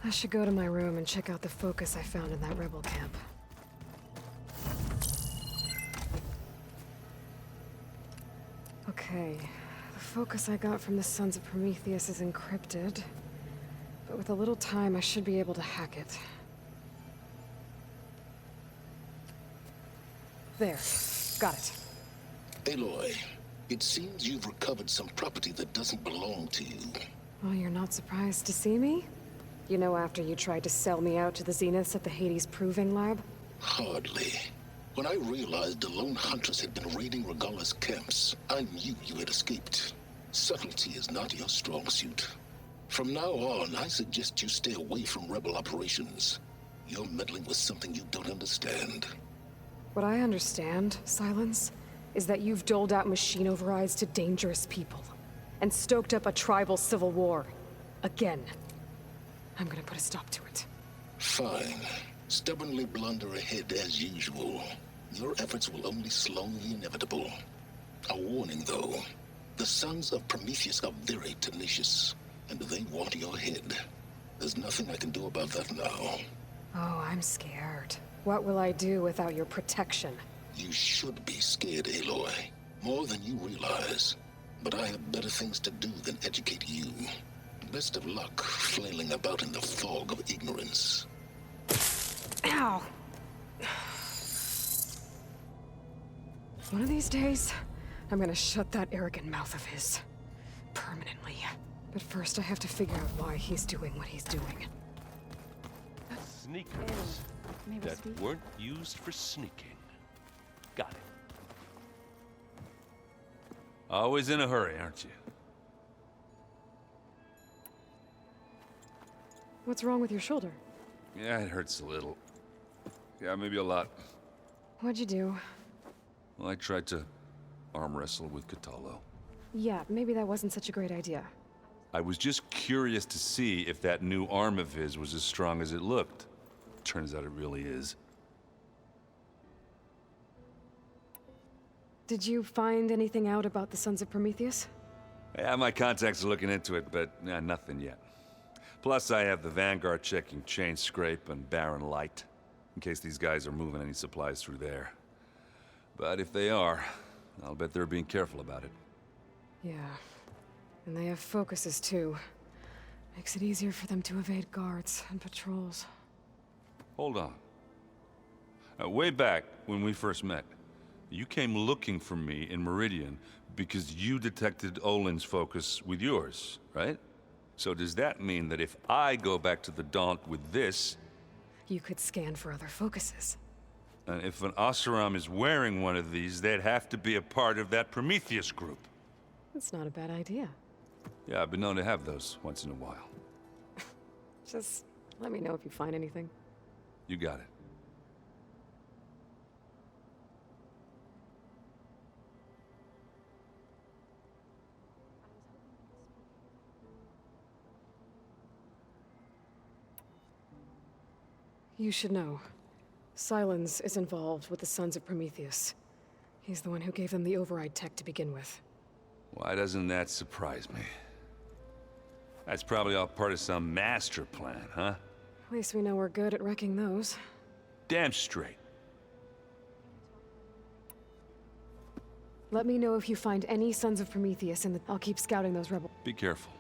I should go to my room and check out the focus I found in that rebel camp. Okay, the focus I got from the Sons of Prometheus is encrypted, but with a little time I should be able to hack it. There, got it. Aloy, it seems you've recovered some property that doesn't belong to you. Well, you're not surprised to see me? You know, after you tried to sell me out to the Zeniths at the Hades Proving Lab? Hardly. When I realized the lone hunters had been raiding Regala's camps, I knew you had escaped. Subtlety is not your strong suit. From now on, I suggest you stay away from rebel operations. You're meddling with something you don't understand. What I understand, Silence, is that you've doled out machine overrides to dangerous people, and stoked up a tribal civil war. Again. I'm gonna put a stop to it. Fine. Stubbornly blunder ahead as usual. Your efforts will only slow the inevitable. A warning, though. The Sons of Prometheus are very tenacious, and they want your head. There's nothing I can do about that now. Oh, I'm scared. What will I do without your protection? You should be scared, Aloy. More than you realize. But I have better things to do than educate you. Best of luck flailing about in the fog of ignorance. Ow! One of these days, I'm gonna shut that arrogant mouth of his. Permanently. But first I have to figure out why he's doing what he's doing. Sneakers that weren't used for sneaking. Got it. Always in a hurry, aren't you? What's wrong with your shoulder? Yeah, it hurts a little. Yeah, maybe a lot. What'd you do? Well, I tried to arm wrestle with Catallo. Yeah, maybe that wasn't such a great idea. I was just curious to see if that new arm of his was as strong as it looked. Turns out it really is. Did you find anything out about the Sons of Prometheus? Yeah, my contacts are looking into it, but nothing yet. Plus, I have the Vanguard checking Chain Scrape and Barren Light, in case these guys are moving any supplies through there. But if they are, I'll bet they're being careful about it. Yeah. And they have focuses, too. Makes it easier for them to evade guards and patrols. Hold on. Way back, when we first met, you came looking for me in Meridian because you detected Olin's focus with yours, right? So does that mean that if I go back to the Daunt with this... You could scan for other focuses. And if an Oseram is wearing one of these, they'd have to be a part of that Prometheus group. That's not a bad idea. Yeah, I've been known to have those once in a while. Just let me know if you find anything. You got it. You should know. Silence is involved with the Sons of Prometheus. He's the one who gave them the override tech to begin with. Why doesn't that surprise me? That's probably all part of some master plan, huh? At least we know we're good at wrecking those. Damn straight. Let me know if you find any Sons of Prometheus, and I'll keep scouting those rebels. Be careful.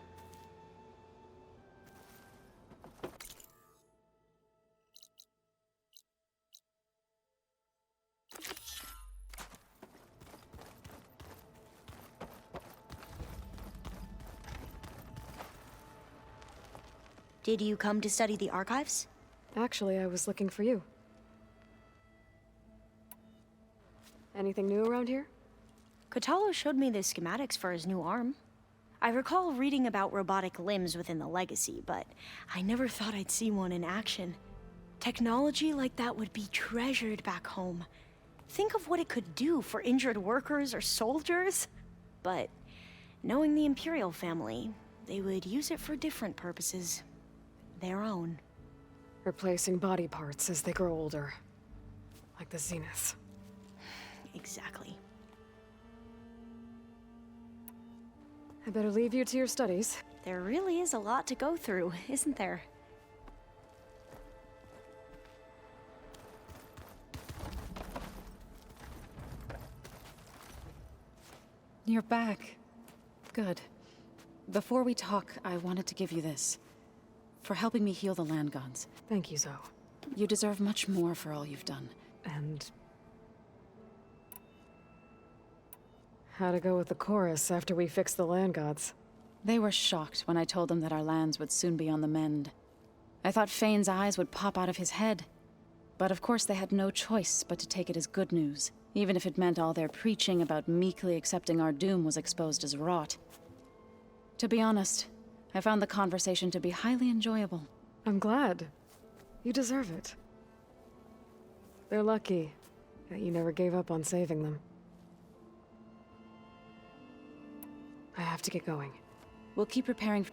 Did you come to study the archives? Actually, I was looking for you. Anything new around here? Catallo showed me the schematics for his new arm. I recall reading about robotic limbs within the Legacy, but I never thought I'd see one in action. Technology like that would be treasured back home. Think of what it could do for injured workers or soldiers. But knowing the Imperial family, they would use it for different purposes. Their own. Replacing body parts as they grow older. Like the Zeniths. Exactly. I better leave you to your studies. There really is a lot to go through, isn't there? You're back. Good. Before we talk, I wanted to give you this. For helping me heal the land gods. Thank you, Zoe. You deserve much more for all you've done. And... how to go with the chorus after we fix the land gods? They were shocked when I told them that our lands would soon be on the mend. I thought Fane's eyes would pop out of his head. But of course they had no choice but to take it as good news, even if it meant all their preaching about meekly accepting our doom was exposed as rot. To be honest, I found the conversation to be highly enjoyable. I'm glad. You deserve it. They're lucky that you never gave up on saving them. I have to get going. We'll keep preparing.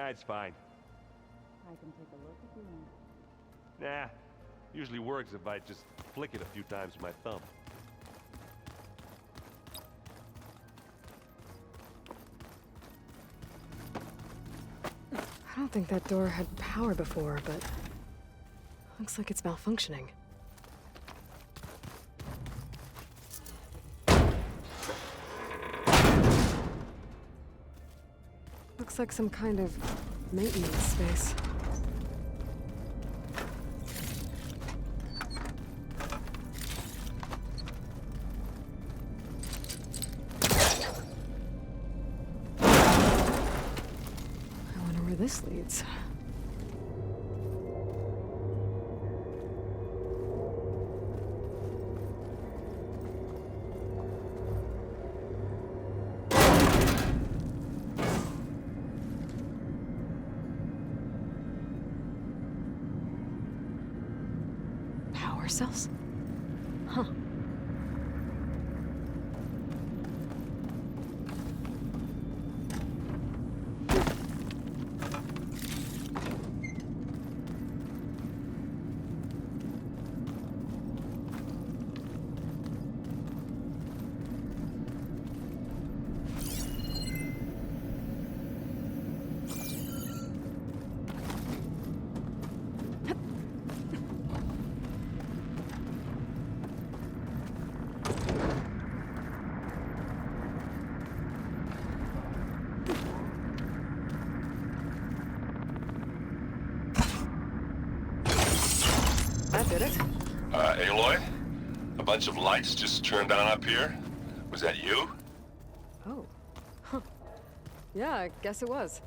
It's fine. I can take a look if you want. Nah, usually works if I just flick it a few times with my thumb. I don't think that door had power before, but... looks like it's malfunctioning. Looks like some kind of maintenance space. I wonder where this leads. Cells? Huh. That did it. Aloy? A bunch of lights just turned on up here? Was that you? Oh. Huh. Yeah, I guess it was.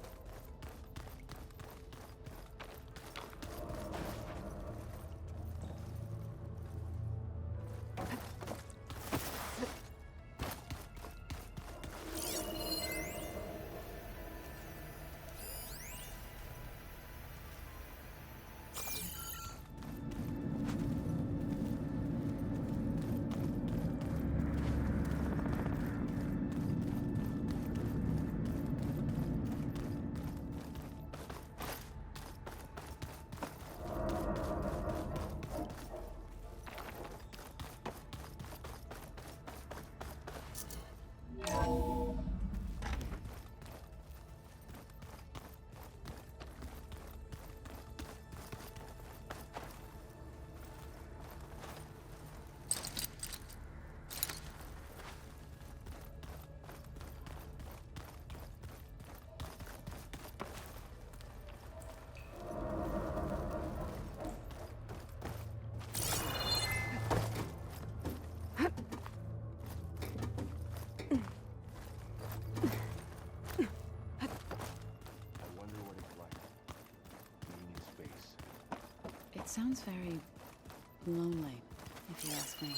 sounds very lonely, if you ask me.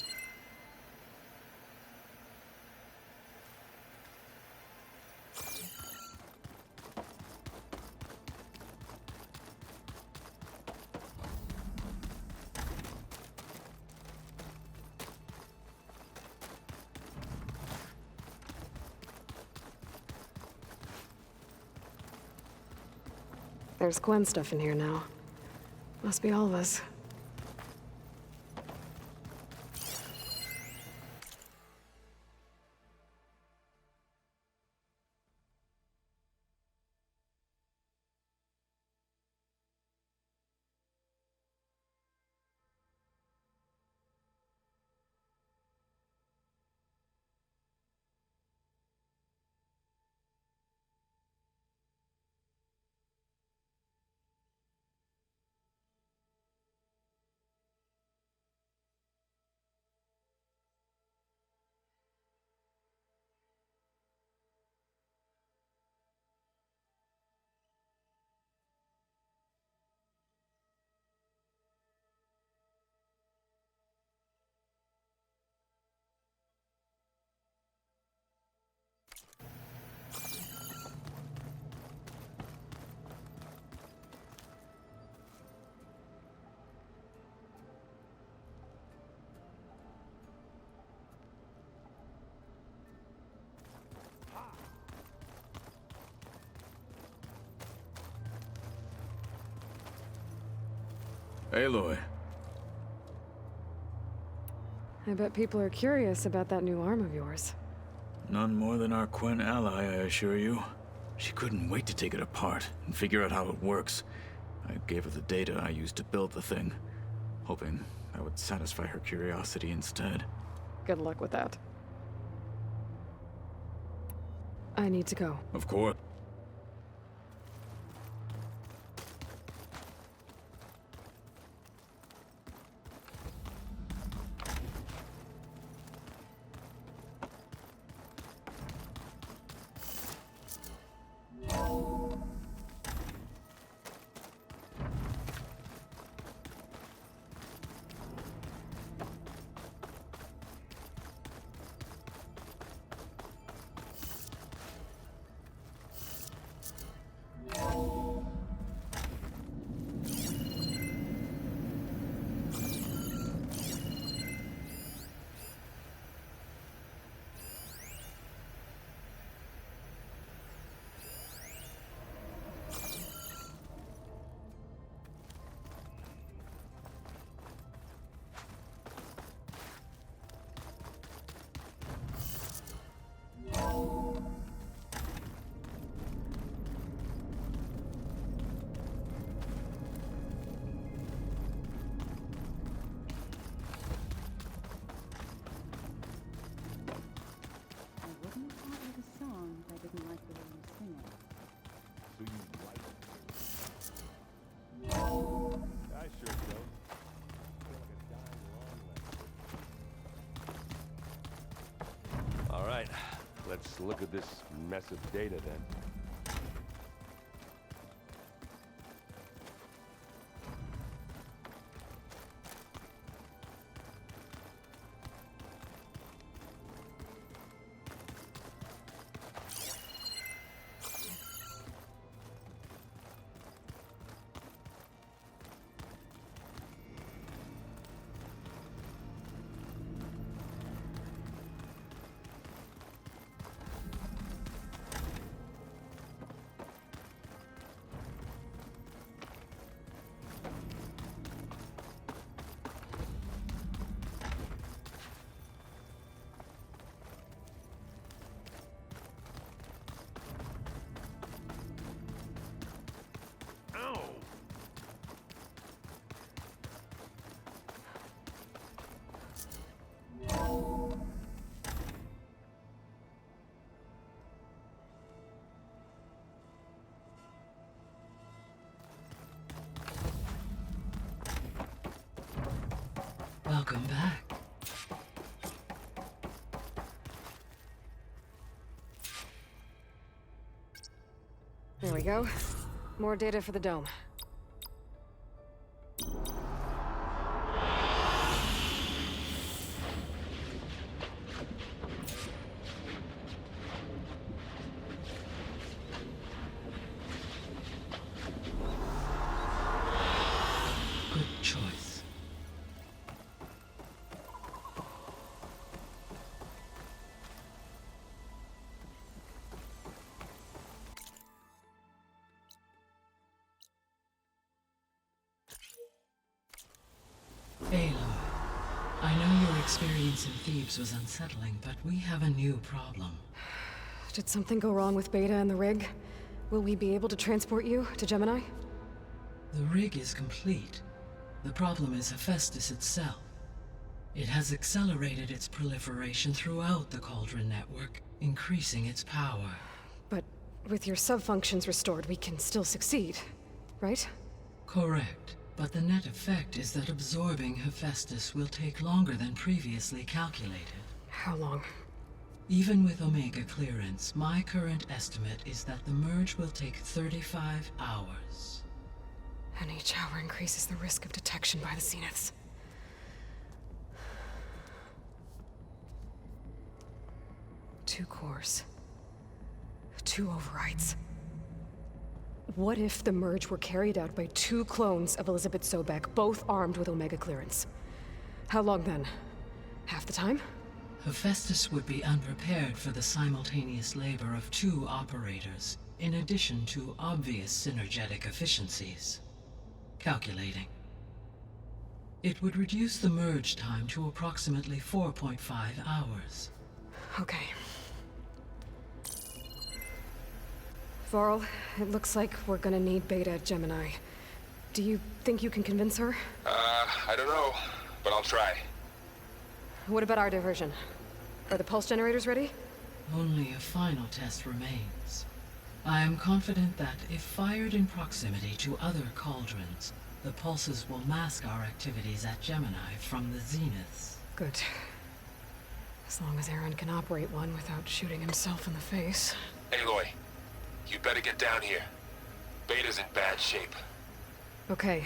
There's Gwen stuff in here now. Must be all of us. Aloy. I bet people are curious about that new arm of yours. None more than our Quen ally, I assure you. She couldn't wait to take it apart and figure out how it works. I gave her the data I used to build the thing, hoping that would satisfy her curiosity instead. Good luck with that. I need to go. Of course. I wouldn't have thought it was a song if I didn't like the way you sing it. So you like it? I sure don't. Feel like a dying long leg. All right, let's look at this mess of data then. Welcome back. There we go. More data for the dome. Aloy, I know your experience in Thebes was unsettling, but we have a new problem. Did something go wrong with Beta and the rig? Will we be able to transport you to Gemini? The rig is complete. The problem is Hephaestus itself. It has accelerated its proliferation throughout the Cauldron network, increasing its power. But with your sub-functions restored, we can still succeed, right? Correct. But the net effect is that absorbing Hephaestus will take longer than previously calculated. How long? Even with Omega clearance, my current estimate is that the merge will take 35 hours. And each hour increases the risk of detection by the Zeniths. Two cores. Two overrides. What if the merge were carried out by two clones of Elizabeth Sobek, both armed with Omega clearance? How long then? Half the time? Hephaestus would be unprepared for the simultaneous labor of two operators, in addition to obvious synergetic efficiencies. Calculating. It would reduce the merge time to approximately 4.5 hours. Okay. Varl, it looks like we're gonna need Beta at Gemini. Do you think you can convince her? I don't know, but I'll try. What about our diversion? Are the pulse generators ready? Only a final test remains. I am confident that if fired in proximity to other cauldrons, the pulses will mask our activities at Gemini from the Zeniths. Good. As long as Aaron can operate one without shooting himself in the face. Aloy, you better get down here. Beta's in bad shape. Okay.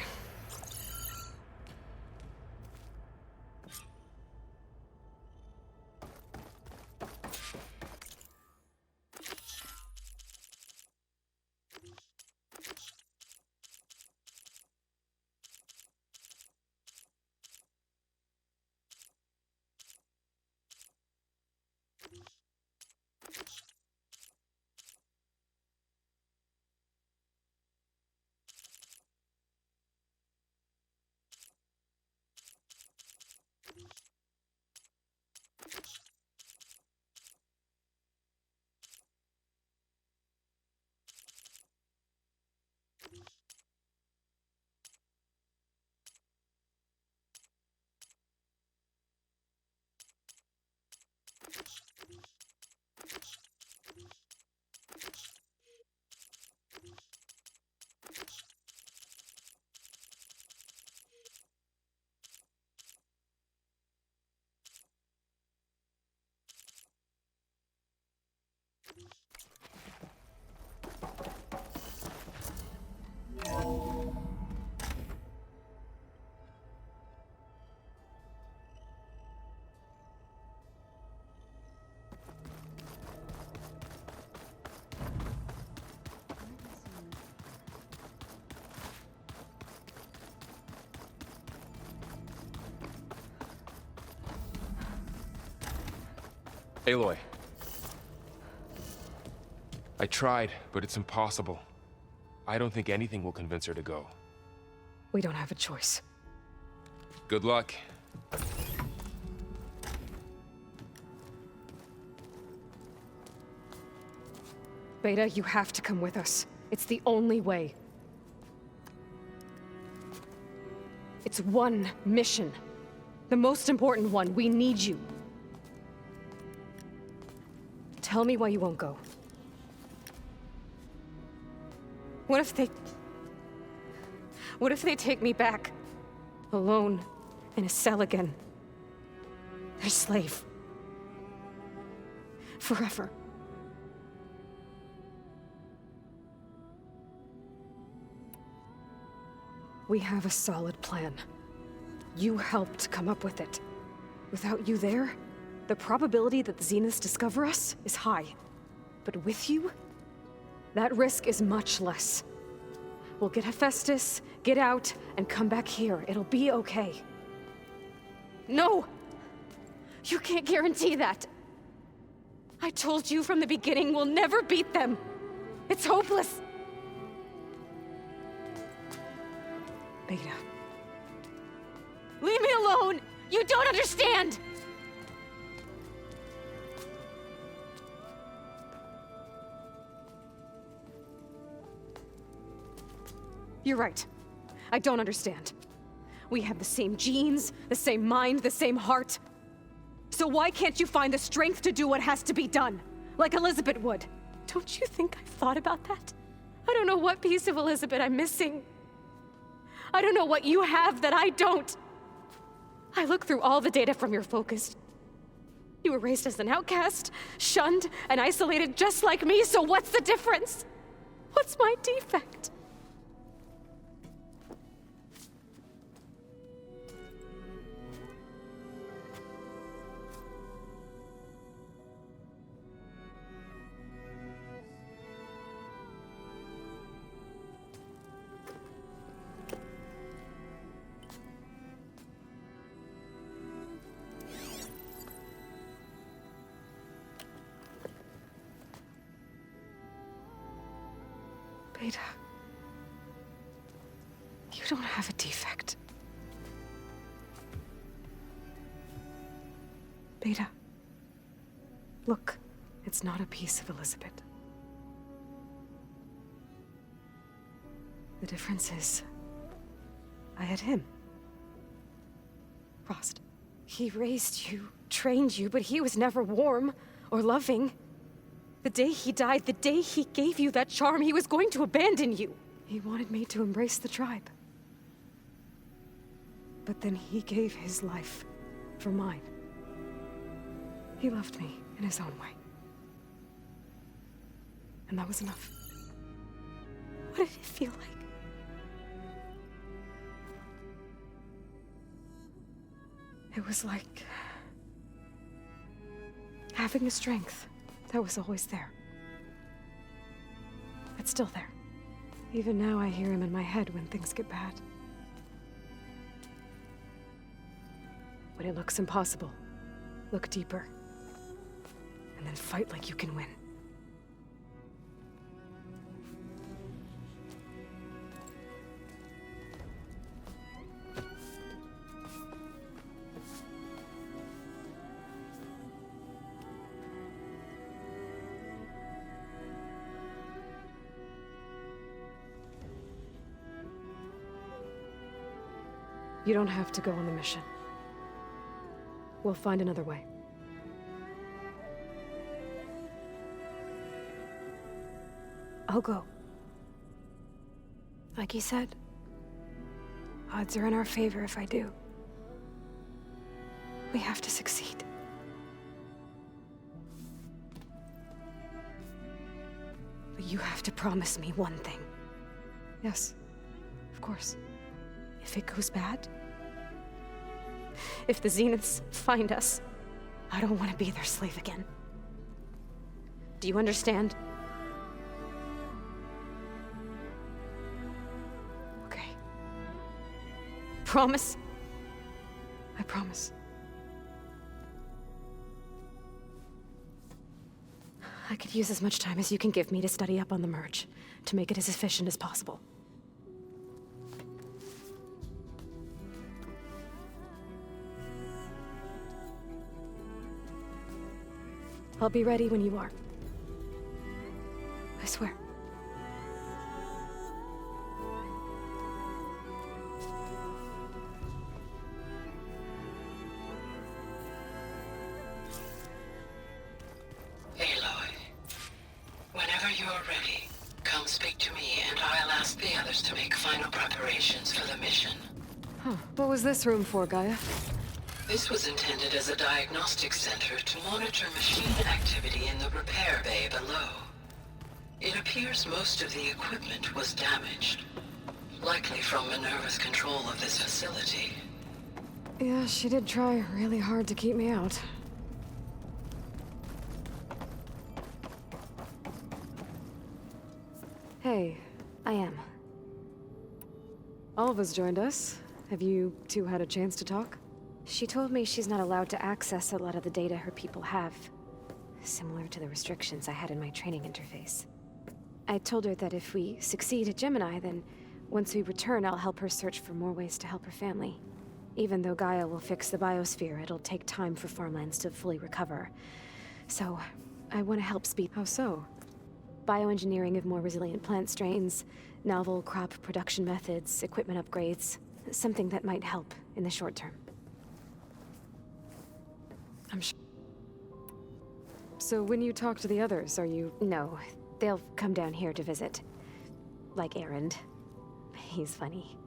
Aloy. I tried, but it's impossible. I don't think anything will convince her to go. We don't have a choice. Good luck. Beta, you have to come with us. It's the only way. It's one mission. The most important one. We need you. Tell me why you won't go. What if they take me back? Alone, in a cell again. Their slave. Forever. We have a solid plan. You helped come up with it. Without you there, the probability that the Zeniths discover us is high. But with you, that risk is much less. We'll get Hephaestus, get out, and come back here. It'll be okay. No! You can't guarantee that! I told you from the beginning we'll never beat them! It's hopeless! Beta. Leave me alone! You don't understand! You're right. I don't understand. We have the same genes, the same mind, the same heart. So why can't you find the strength to do what has to be done? Like Elizabeth would. Don't you think I've thought about that? I don't know what piece of Elizabeth I'm missing. I don't know what you have that I don't. I look through all the data from your focus. You were raised as an outcast, shunned, and isolated just like me, so what's the difference? What's my defect? Beta, you don't have a defect. Beta, look, it's not a piece of Elizabeth. The difference is, I had him. Frost. He raised you, trained you, but he was never warm or loving. The day he died, the day he gave you that charm, he was going to abandon you. He wanted me to embrace the tribe. But then he gave his life for mine. He loved me in his own way. And that was enough. What did it feel like? It was like having a strength that was always there. It's still there. Even now I hear him in my head when things get bad. When it looks impossible, look deeper. And then fight like you can win. You don't have to go on the mission. We'll find another way. I'll go. Like you said, odds are in our favor if I do. We have to succeed. But you have to promise me one thing. Yes, of course. If it goes bad, if the Zeniths find us, I don't want to be their slave again. Do you understand? Okay. Promise? I promise. I could use as much time as you can give me to study up on the merge, to make it as efficient as possible. I'll be ready when you are. I swear. Aloy, whenever you're ready, come speak to me and I'll ask the others to make final preparations for the mission. Huh. What was this room for, Gaia? This was intended as a diagnostic center to monitor machine activity in the repair bay below. It appears most of the equipment was damaged, likely from Minerva's control of this facility. Yeah, she did try really hard to keep me out. Hey, I am. Alva's joined us. Have you two had a chance to talk? She told me she's not allowed to access a lot of the data her people have. Similar to the restrictions I had in my training interface. I told her that if we succeed at Gemini, then once we return, I'll help her search for more ways to help her family. Even though Gaia will fix the biosphere, it'll take time for farmlands to fully recover. So, I want to help speed. How so? Bioengineering of more resilient plant strains, novel crop production methods, equipment upgrades. Something that might help in the short term. I'm sure. So when you talk to the others, are you... No, they'll come down here to visit. Like Erend. He's funny.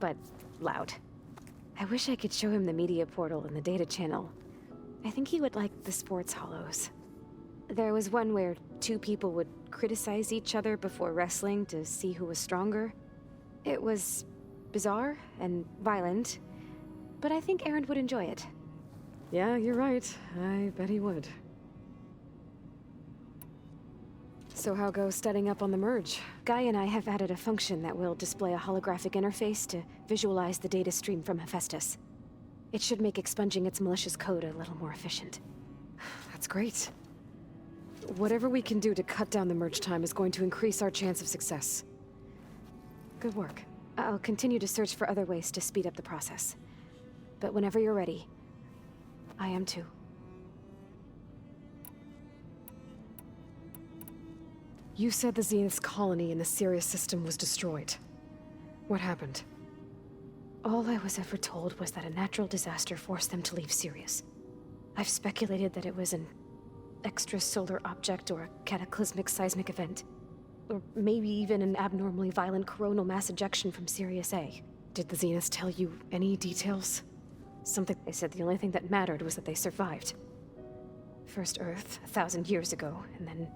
But loud. I wish I could show him the media portal and the data channel. I think he would like the sports hollows. There was one where two people would criticize each other before wrestling to see who was stronger. It was bizarre and violent, but I think Erend would enjoy it. Yeah, you're right. I bet he would. So how goes setting up on the merge? Guy and I have added a function that will display a holographic interface to visualize the data stream from Hephaestus. It should make expunging its malicious code a little more efficient. That's great. Whatever we can do to cut down the merge time is going to increase our chance of success. Good work. I'll continue to search for other ways to speed up the process. But whenever you're ready, I am too. You said the Zenith's colony in the Sirius system was destroyed. What happened? All I was ever told was that a natural disaster forced them to leave Sirius. I've speculated that it was an extrasolar object or a cataclysmic seismic event. Or maybe even an abnormally violent coronal mass ejection from Sirius A. Did the Zeniths tell you any details? Something. They said the only thing that mattered was that they survived. First Earth, 1,000 years ago, and then...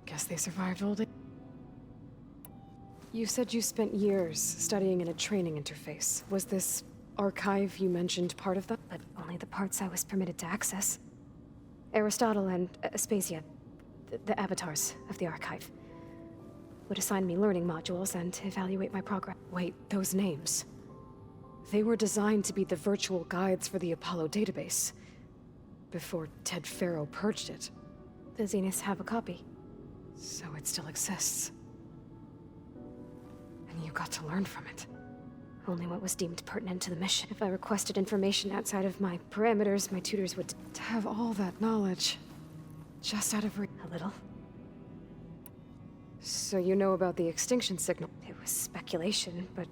Guess they survived all day. You said you spent years studying in a training interface. Was this archive you mentioned part of that? But only the parts I was permitted to access. Aristotle and Aspasia, the avatars of the archive, would assign me learning modules and evaluate my progress. Wait, those names. They were designed to be the virtual guides for the Apollo database. Before Ted Faro purged it. The Zeniths have a copy. So it still exists. And you got to learn from it. Only what was deemed pertinent to the mission. If I requested information outside of my parameters, my tutors would... To have all that knowledge, just out of A little. So you know about the extinction signal? It was speculation, but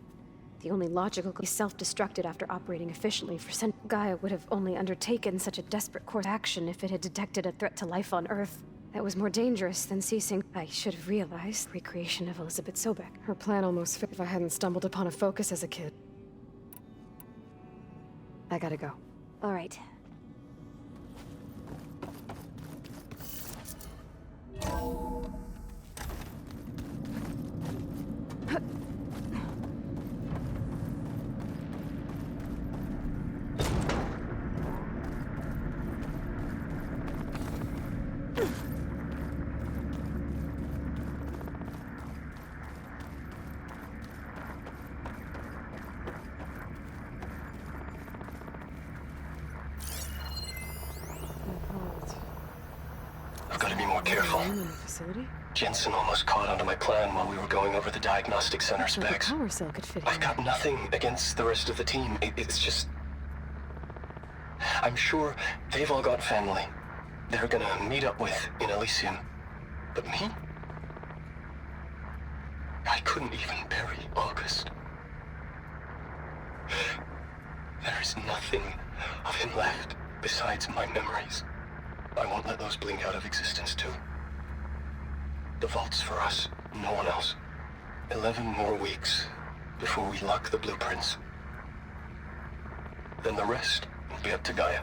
the only logical... He self-destructed after operating efficiently for Gaia would have only undertaken such a desperate course of action if it had detected a threat to life on Earth. That was more dangerous than ceasing. I should have realized recreation of Elizabeth Sobek. Her plan almost fit if I hadn't stumbled upon a focus as a kid. I gotta go. All right. I've got to be more careful. Jensen almost caught onto my plan while we were going over the diagnostic center specs. Power cell could fit I've got nothing against the rest of the team. It's just... I'm sure they've all got family they're gonna meet up with in Elysium. But me? I couldn't even bury August. There's nothing of him left besides my memories. I won't let those blink out of existence too. The vault's for us, no one else. 11 more weeks before we lock the blueprints. Then the rest will be up to Gaia.